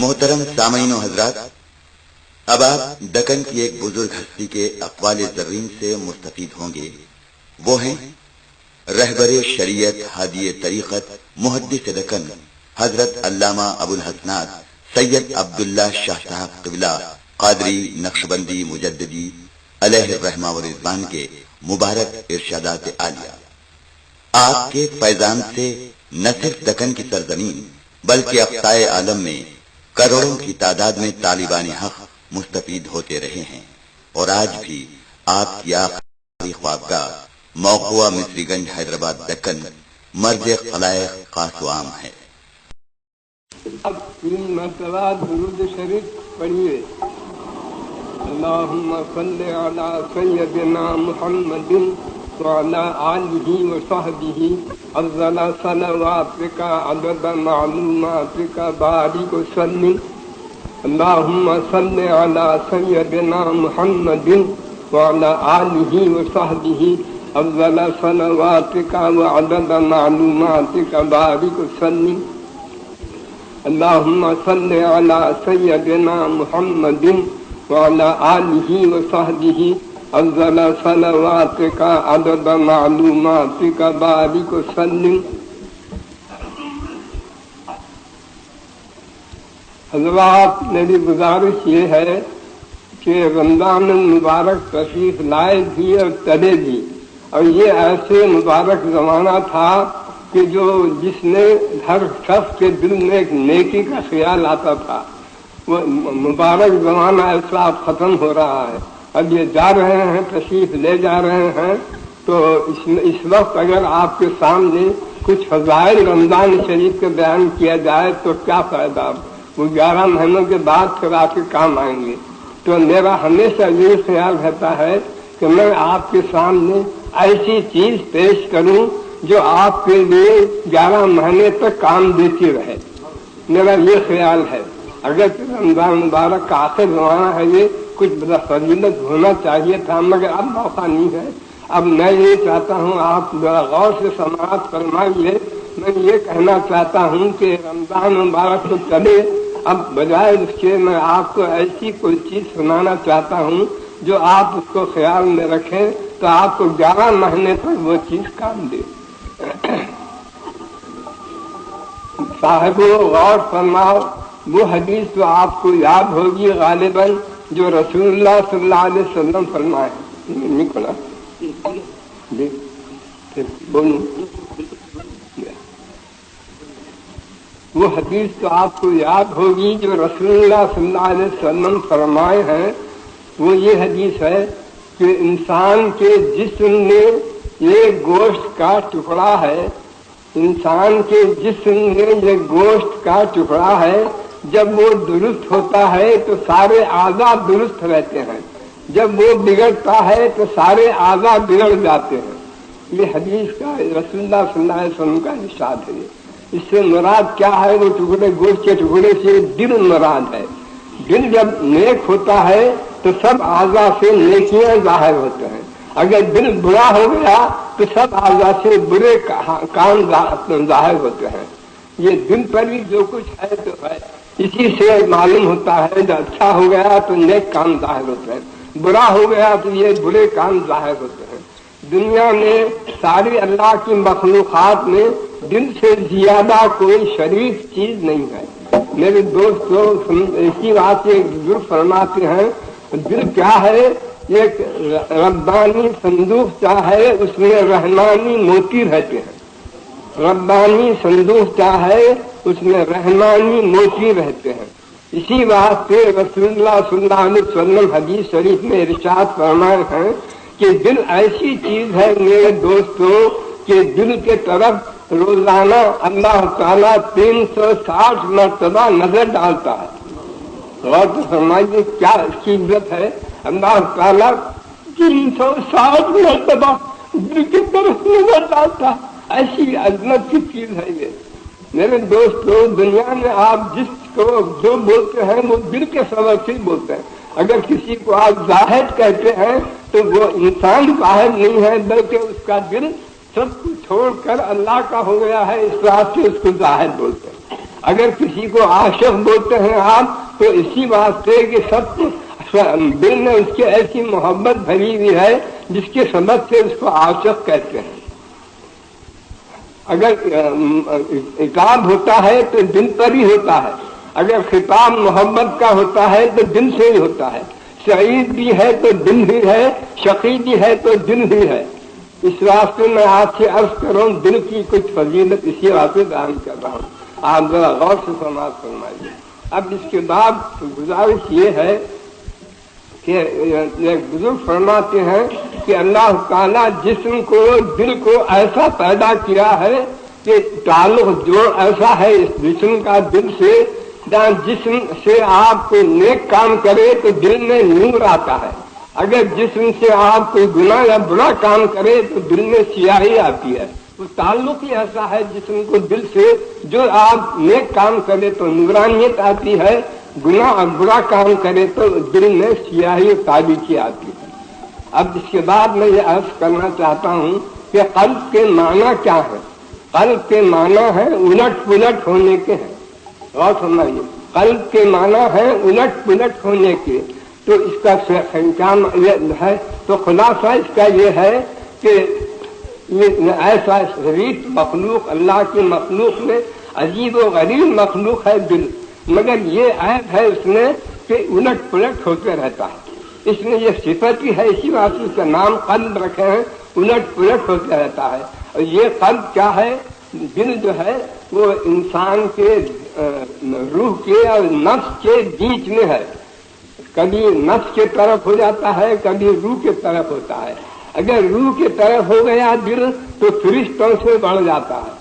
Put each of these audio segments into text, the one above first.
محترم سامعین و حضرات، اب آپ دکن کی ایک بزرگ ہستی کے اقوال زرین سے مستفید ہوں گے۔ وہ ہیں رہبر شریعت، ہادی طریقت، محدث دکن حضرت علامہ ابو الحسنات سید عبداللہ شاہ صاحب قبلہ قادری نقشبندی مجددی علیہ الرحمہ و رضوان کے مبارک ارشادات عالیہ۔ آپ کے فیضان سے نہ صرف دکن کی سرزمین بلکہ اقصائے عالم میں کروڑوں کی تعداد میں طالبان حق مستفید ہوتے رہے ہیں، اور آج بھی آپ کی آخری خوابگاہ موقوع مصری گنج حیدرآباد دکن مرج خلائق خاص و عام ہے۔ اب 3 مرتبہ درود شریف پڑھیے۔ اللہم صلی علی سیدنا محمد وعلی آلہ وصحبہ افضل صلواتک عدد معلوماتک بارک وسلم۔ اللہم صلی علی سیدنا محمد وعلی آلہ وصحبہ افضل صلواتک وعدد معلوماتک بارک وسلم۔ اللہم صلی علی سیدنا محمد وعلی آلہ وصحبہ افضل صلواتک عدد معلوماتک بارک وسلم۔ حضرات، میری گزارش یہ ہے کہ رمضان المبارک تشریف لائے بھی اور چلے بھی، اور یہ ایسے مبارک زمانہ تھا کہ جس نے ہر شخص کے دل میں ایک نیکی کا خیال آتا تھا، وہ مبارک زمانہ ایسا اب ختم ہو رہا ہے۔ اب یہ جا رہے ہیں، تشریف لے جا رہے ہیں، تو اس وقت اگر آپ کے سامنے کچھ فضائل رمضان شریف کے بیان کیا جائے تو کیا فائدہ؟ وہ 11 مہینوں کے بعد پھر آپ کے کام آئیں گے۔ تو میرا ہمیشہ یہ خیال رہتا ہے کہ میں آپ کے سامنے ایسی چیز پیش کروں جو آپ کے لیے 11 مہینے تک کام دیتی رہے۔ میرا یہ خیال ہے۔ اگر رمضان مبارک کا آخر زمانہ ہے، یہ کچھ بڑا فضیلت ہونا چاہیے تھا، مگر اب موقع نہیں ہے۔ اب میں یہ چاہتا ہوں آپ ذرا غور سے سماعت فرمائیے۔ میں یہ کہنا چاہتا ہوں کہ رمضان مبارک تو چلے، اب بجائے اس کے میں آپ کو ایسی کوئی چیز سنانا چاہتا ہوں جو آپ اس کو خیال میں رکھیں تو آپ کو 11 مہینے تک وہ چیز کام دے۔ صاحبو غور فرماؤ، وہ حدیث تو آپ کو یاد ہوگی غالباً، جو رسول اللہ صلی اللہ علیہ وسلم فرمائے۔ نہیں کھلا بولوں؟ وہ حدیث تو آپ کو یاد ہوگی جو رسول اللہ صلی اللہ علیہ وسلم فرمائے ہیں۔ وہ یہ حدیث ہے کہ انسان کے جسم میں یہ گوشت کا ٹکڑا ہے، انسان کے جسم میں یہ گوشت کا ٹکڑا ہے، جب وہ درست ہوتا ہے تو سارے اعضاء درست رہتے ہیں، جب وہ بگڑتا ہے تو سارے اعضاء بگڑ جاتے ہیں۔ یہ حدیث کا رسول اللہ صلی اللہ علیہ وسلم کا ارشاد ہے۔ اس سے مراد کیا ہے؟ وہ ٹکڑے، گوشت کے ٹکڑے سے دل مراد ہے۔ دل جب نیک ہوتا ہے تو سب اعضاء سے نیکیاں ظاہر ہوتے ہیں، اگر دل برا ہو گیا تو سب اعضاء سے برے کام ظاہر ہوتے ہیں۔ یہ دل پر بھی جو کچھ ہے تو ہے، اسی سے معلوم ہوتا ہے جو اچھا ہو گیا تو نیک کام ظاہر ہوتے ہیں، برا ہو گیا تو یہ برے کام ظاہر ہوتے ہیں۔ دنیا میں ساری اللہ کی مخلوقات میں دل سے زیادہ کوئی شریف چیز نہیں ہے۔ میرے دوستوں، اسی بات سے ایک بزرگ فرماتے ہیں، دل کیا ہے؟ ایک ربانی صندوق کیا ہے؟ اس میں رحمانی موتی رہتے ہیں۔ ربانی صندوق کیا ہے؟ اس میں رحمانی موتی رہتے ہیں۔ اسی واسطے رسول اللہ صلی اللہ علیہ وسلم حدیث شریف میں ارشاد فرمائے ہیں کہ دل ایسی چیز ہے میرے دوستوں کہ دل کے طرف روزانہ اللہ تعالیٰ 360 مرتبہ نظر ڈالتا ہے۔ غور تو فرمائیے کیا اس کی عزت ہے۔ اللہ تعالیٰ 360 مرتبہ دل کی طرف نظر ڈالتا ہے، ایسی عظمت کی چیز ہے یہ۔ میرے دوستو، دنیا میں آپ جس کو جو بولتے ہیں وہ دل کے سبب سے بولتے ہیں۔ اگر کسی کو آپ زاہد کہتے ہیں تو وہ انسان زاہد نہیں ہے، بلکہ اس کا دل سب کو چھوڑ کر اللہ کا ہو گیا ہے، اس بات سے اس کو زاہد بولتے ہیں۔ اگر کسی کو عاشق بولتے ہیں آپ تو اسی واسطے کہ سب دل میں اس کی ایسی محبت بھری ہوئی ہے جس کے سبب سے اس کو عاشق کہتے ہیں. اگر عتاب ہوتا ہے تو دل پر ہی ہوتا ہے، اگر خطاب محبت کا ہوتا ہے تو دل سے ہی ہوتا ہے. سعید بھی ہے تو دل ہی ہے، شقی بھی ہے تو دل ہی ہے. اس واسطے میں آپ سے عرض کروں دل کی کچھ فضیلت اسی واسطے بیان کر رہا ہوں، آپ ذرا غور سے سماعت فرمائیے. اب اس کے بعد گزارش یہ ہے کہ بزرگ فرماتے ہیں کہ اللہ تعالیٰ جسم کو دل کو ایسا پیدا کیا ہے کہ تعلق جوڑ ایسا ہے اس جسم کا دل سے، جہاں جسم سے آپ کوئی نیک کام کرے تو دل میں نور آتا ہے، اگر جسم سے آپ کوئی گناہ یا برا کام کرے تو دل میں سیاہی آتی ہے. تو تعلق ہی ایسا ہے جسم کو دل سے، جو آپ نیک کام کرے تو نورانیت آتی ہے، گناہ اور برا کام کرے تو دل میں سیاہی تاریکی آتی ہے. اب اس کے بعد میں یہ عرض کرنا چاہتا ہوں کہ قلب کے معنی کیا ہے. قلب کے معنی ہے الٹ پلٹ ہونے کے ہیں. غور فرمائیے، قلب کے معنی ہے الٹ پلٹ ہونے کے. تو اس کا کیا ہے؟ تو خلاصہ اس کا یہ ہے کہ یہ ایسا شریف مخلوق، اللہ کی مخلوق میں عجیب و غریب مخلوق ہے دل، مگر یہ عیب ہے اس میں کہ الٹ پلٹ ہوتے رہتا ہے. اس میں یہ صفت ہی ہے، اسی واسطے اس کا نام قلب رکھے ہیں، الٹ پلٹ ہوتا رہتا ہے. اور یہ قلب کیا ہے؟ دل جو ہے وہ انسان کے روح کے اور نفس کے بیچ میں ہے. کبھی نفس کے طرف ہو جاتا ہے، کبھی روح کے طرف ہوتا ہے. اگر روح کے طرف ہو گیا دل تو فرشتوں سے بڑھ جاتا ہے،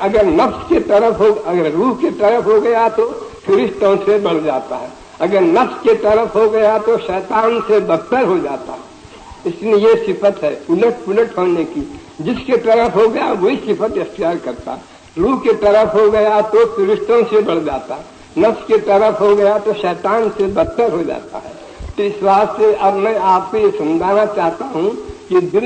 اگر نفس کے طرف ہو، اگر روح کے طرف ہو گیا تو فرشتوں سے بڑھ جاتا ہے، اگر نفس کے طرف ہو گیا تو شیطان سے بدتر ہو جاتا ہے. اس میں یہ صفت ہے الٹ پلٹ ہونے کی. جس کے طرف ہو گیا وہی صفت اختیار کرتا. روح کے طرف ہو گیا تو فرشتوں سے بڑھ جاتا، نفس کی طرف ہو گیا تو شیطان سے بدتر ہو جاتا ہے. تو اس واسطے اب میں آپ کو یہ سمجھانا چاہتا ہوں کہ دل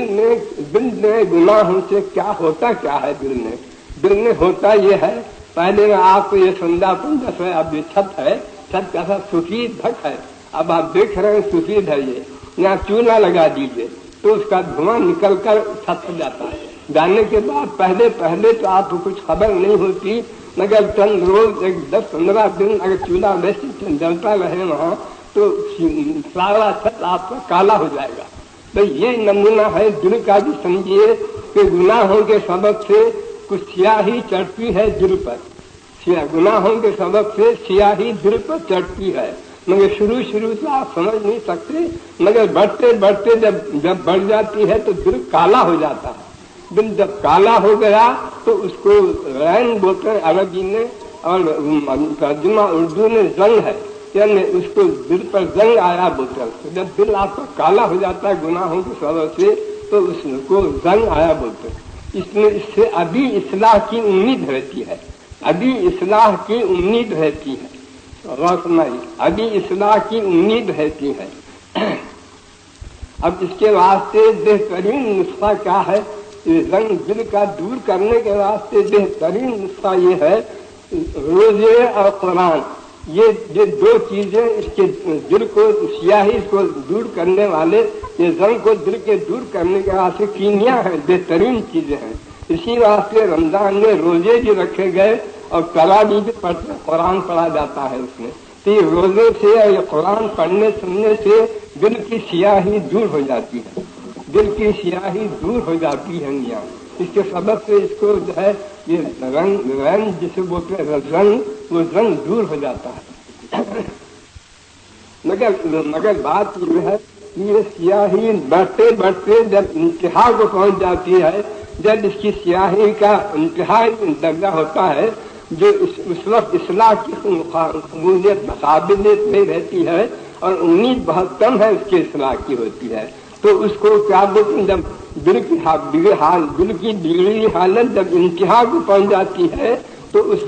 میں گناہوں سے کیا ہوتا کیا ہے. دل میں ہوتا یہ ہے، پہلے میں آپ کو یہ سمجھاتا ہوں. جیسے اب یہ چھت ہے، چھت کیسا سفید ڈھک ہے، اب آپ دیکھ رہے ہیں سفید ہے، یہ یہاں چولہا لگا دیجیے تو اس کا دھواں نکل کر چھت ہو جاتا ہے. جانے کے بعد پہلے تو آپ کو کچھ خبر نہیں ہوتی، مگر چند روز 10-15 دن اگر چولہا ویسے جلتا رہے وہاں تو سارا چھت آپ کا کالا ہو جائے گا. تو یہ نمونہ ہے دل کا بھی. سمجھیے کہ گناہوں کے سبب سے کچھ سیاہی چڑھتی ہے دل پر، گناہوں کے سبب سے سیاہی دل پر چڑھتی ہے، مگر شروع سے آپ سمجھ نہیں سکتے، مگر بڑھتے جب بڑھ جاتی ہے تو دل کالا ہو جاتا ہے. دل جب کالا ہو گیا تو اس کو رین بولتے ہیں عربی میں، اور ترجمہ اردو میں زنگ ہے، یعنی اس کو دل پر زنگ آیا بولتے ہیں. جب دل آپ کا کالا ہو جاتا ہے گناہوں کے سبب سے تو اس کو زنگ آیا بولتے ہیں. اس سے ابھی اصلاح کی امید رہتی ہے، ابھی اصلاح کی امید رہتی ہے. غور فرمائیے، ابھی اصلاح کی امید رہتی ہے. اب اس کے واسطے بہترین نسخہ کیا ہے؟ زنگ دل کا دور کرنے کے واسطے بہترین نسخہ یہ ہے روزے اور قرآن. یہ دو چیزیں اس کے دل کو سیاہی کو دور کرنے والے، یہ زنگ کو دل کے دور کرنے کے واسطے کیمیا ہیں، بہترین چیزیں ہیں. اسی واسطے رمضان میں روزے بھی رکھے گئے اور تراویح بھی پڑھتے، قرآن پڑھا جاتا ہے اس میں. تو یہ روزے سے اور یہ قرآن پڑھنے سننے سے دل کی سیاہی دور ہو جاتی ہے، دل کی سیاہی دور ہو جاتی ہے میاں. اس کے سبب سے اس کو جو ہے یہ رنگ جسے بولتے ہیں رنگ، وہ رنگ دور ہو جاتا ہے. مگر بات یہ ہے کہ یہ سیاہی بڑھتے جب انتہا کو پہنچ جاتی ہے، جب اس کی سیاہی کا انتہائی درجہ ہوتا ہے، جو اس وقت اصلاح کی قبولیت قابلیت نہیں رہتی ہے اور امید بہت کم ہے اس کی اصلاح کی ہوتی ہے. تو اس کو کیا بولتے ہیں؟ جب دل کی بگڑی حالت جب انتہا کو پہنچ جاتی ہے تو اس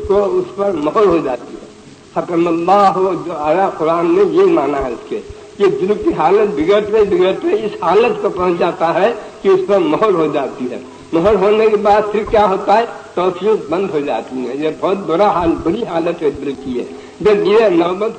پر مہر ہو جاتی ہے. ختم اللہ ہو جو آیا قرآن میں یہ مانا ہے اس کے کہ دل کی حالت بگڑتے اس حالت کو پہنچ جاتا ہے کہ اس پر مہر ہو جاتی ہے. مہر ہونے کے بعد پھر کیا ہوتا ہے؟ توفیق بند ہو جاتی ہے. یہ بہت بری حالت ہے دل کی ہے. جب یہ نوبت